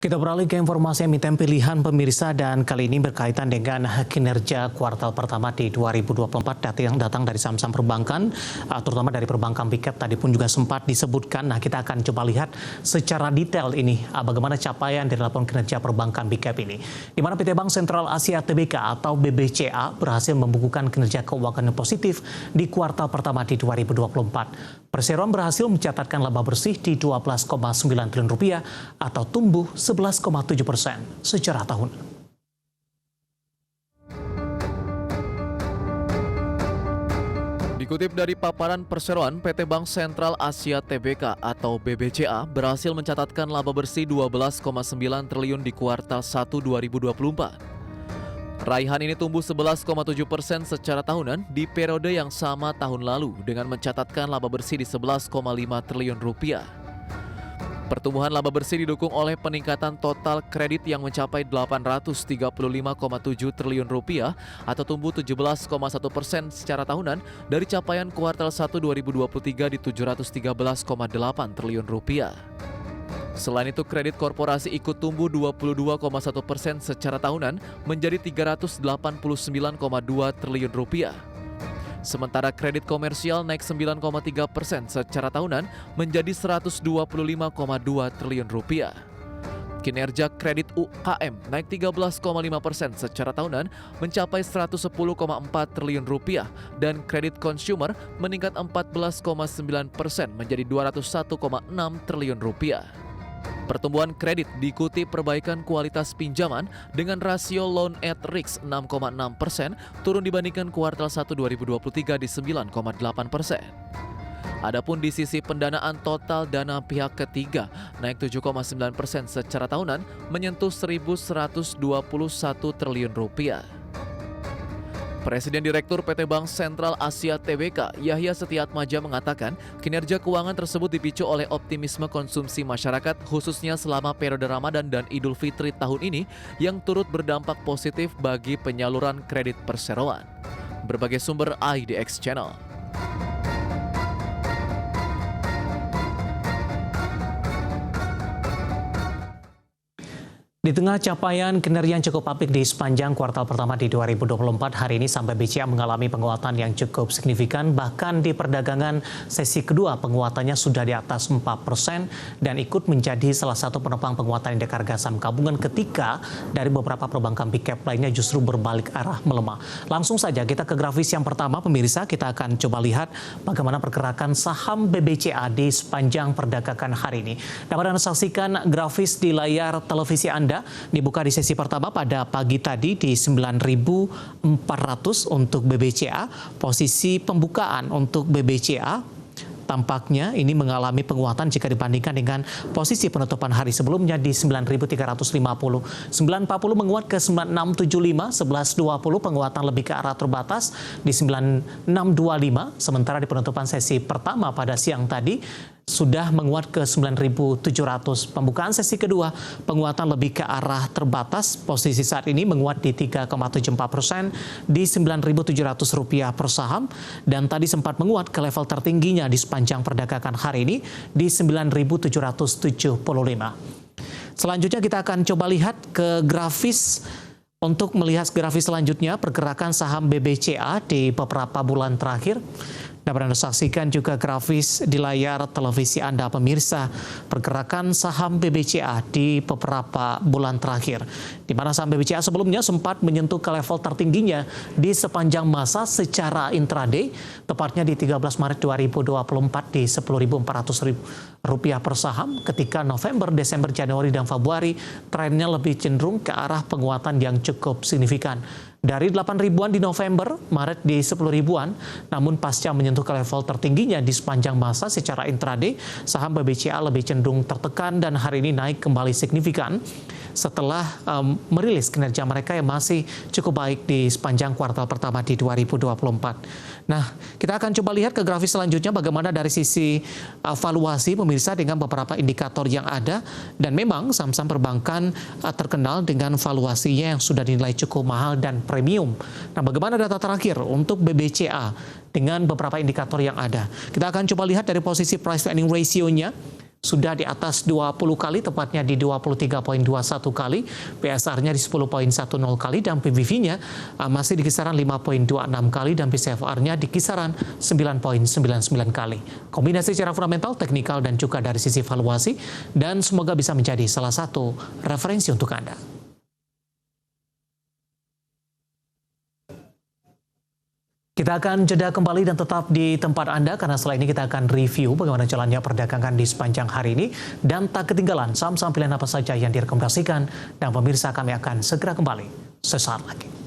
Kita beralih ke informasi emiten pilihan pemirsa dan kali ini berkaitan dengan kinerja kuartal pertama di 2024 data yang datang dari saham-saham perbankan, terutama dari perbankan Big Cap tadi pun juga sempat disebutkan. Nah, kita akan coba lihat secara detail ini bagaimana capaian dari laporan kinerja perbankan Big Cap ini. Di mana PT Bank Sentral Asia Tbk atau BBCA berhasil membukukan kinerja keuangan yang positif di kuartal pertama di 2024. Perseroan berhasil mencatatkan laba bersih di 12,9 triliun rupiah atau tumbuh 11,7% secara tahunan. Dikutip dari paparan perseroan, PT Bank Sentral Asia Tbk atau BBCA berhasil mencatatkan laba bersih 12,9 triliun di kuartal 1 2024. Raihan ini tumbuh 11,7% secara tahunan di periode yang sama tahun lalu dengan mencatatkan laba bersih di 11,5 triliun rupiah. Pertumbuhan laba bersih didukung oleh peningkatan total kredit yang mencapai 835,7 triliun rupiah atau tumbuh 17,1% secara tahunan dari capaian kuartal 1 2023 di 713,8 triliun rupiah. Selain itu, kredit korporasi ikut tumbuh 22,1% secara tahunan menjadi 389,2 triliun rupiah. Sementara kredit komersial naik 9,3% secara tahunan menjadi 125,2 triliun rupiah. Kinerja kredit UKM naik 13,5% secara tahunan mencapai 110,4 triliun rupiah dan kredit consumer meningkat 14,9% menjadi 201,6 triliun rupiah. Pertumbuhan kredit diikuti perbaikan kualitas pinjaman dengan rasio loan at risk 6,6% turun dibandingkan kuartal 1 2023 di 9,8%. Adapun di sisi pendanaan total dana pihak ketiga naik 7,9% secara tahunan menyentuh 1.121 triliun rupiah. Presiden Direktur PT Bank Sentral Asia Tbk, Yahya Setiatmaja mengatakan kinerja keuangan tersebut dipicu oleh optimisme konsumsi masyarakat khususnya selama periode Ramadan dan Idul Fitri tahun ini yang turut berdampak positif bagi penyaluran kredit perseroan. Berbagai sumber IDX Channel. Di tengah capaian kinerja yang cukup apik di sepanjang kuartal pertama di 2024, hari ini sampai BCA mengalami penguatan yang cukup signifikan. Bahkan di perdagangan sesi kedua penguatannya sudah di atas 4% dan ikut menjadi salah satu penopang penguatan indeks harga saham gabungan ketika dari beberapa perbankan Big Cap lainnya justru berbalik arah melemah. Langsung saja kita ke grafis yang pertama, pemirsa. Kita akan coba lihat bagaimana pergerakan saham BBCA di sepanjang perdagangan hari ini. Dapat Anda saksikan grafis di layar televisi Anda. Dibuka di sesi pertama pada pagi tadi di 9.400 untuk BBCA. Posisi pembukaan untuk BBCA tampaknya ini mengalami penguatan jika dibandingkan dengan posisi penutupan hari sebelumnya di 9.350. 940 menguat ke 9675, 1120 penguatan lebih ke arah terbatas di 9625. Sementara di penutupan sesi pertama pada siang tadi sudah menguat ke 9.700. Pembukaan sesi kedua penguatan lebih ke arah terbatas. Posisi saat ini menguat di 3,74% di Rp9.700 per saham dan tadi sempat menguat ke level tertingginya di sepanjang perdagangan hari ini di 9.775. Selanjutnya kita akan coba lihat ke grafis. Untuk melihat grafis selanjutnya pergerakan saham BBCA di beberapa bulan terakhir. Dapat Anda saksikan juga grafis di layar televisi Anda pemirsa, pergerakan saham BBCA di beberapa bulan terakhir. Di mana saham BBCA sebelumnya sempat menyentuh ke level tertingginya di sepanjang masa secara intraday, tepatnya di 13 Maret 2024 di Rp10.400 per saham, ketika November, Desember, Januari, dan Februari trennya lebih cenderung ke arah penguatan yang cukup signifikan. Dari 8 ribuan di November, Maret di 10 ribuan, namun pasca menyentuh ke level tertingginya di sepanjang masa secara intraday, saham BBCA lebih cenderung tertekan dan hari ini naik kembali signifikan setelah merilis kinerja mereka yang masih cukup baik di sepanjang kuartal pertama di 2024. Nah, kita akan coba lihat ke grafis selanjutnya bagaimana dari sisi valuasi pemirsa dengan beberapa indikator yang ada, dan memang saham-saham perbankan terkenal dengan valuasinya yang sudah dinilai cukup mahal dan premium. Nah, bagaimana data terakhir untuk BBCA dengan beberapa indikator yang ada? Kita akan coba lihat dari posisi price to earning ratio-nya. sudah di atas 20 kali, tepatnya di 23,21 kali, PSR-nya di 10,10 kali, dan PBV-nya masih di kisaran 5,26 kali, dan PCFR-nya di kisaran 9,99 kali. Kombinasi secara fundamental, teknikal, dan juga dari sisi valuasi, dan semoga bisa menjadi salah satu referensi untuk Anda. Kita akan jeda kembali dan tetap di tempat Anda, karena setelah ini kita akan review bagaimana jalannya perdagangan di sepanjang hari ini, dan tak ketinggalan saham-saham pilihan apa saja yang direkomendasikan, dan pemirsa kami akan segera kembali sesaat lagi.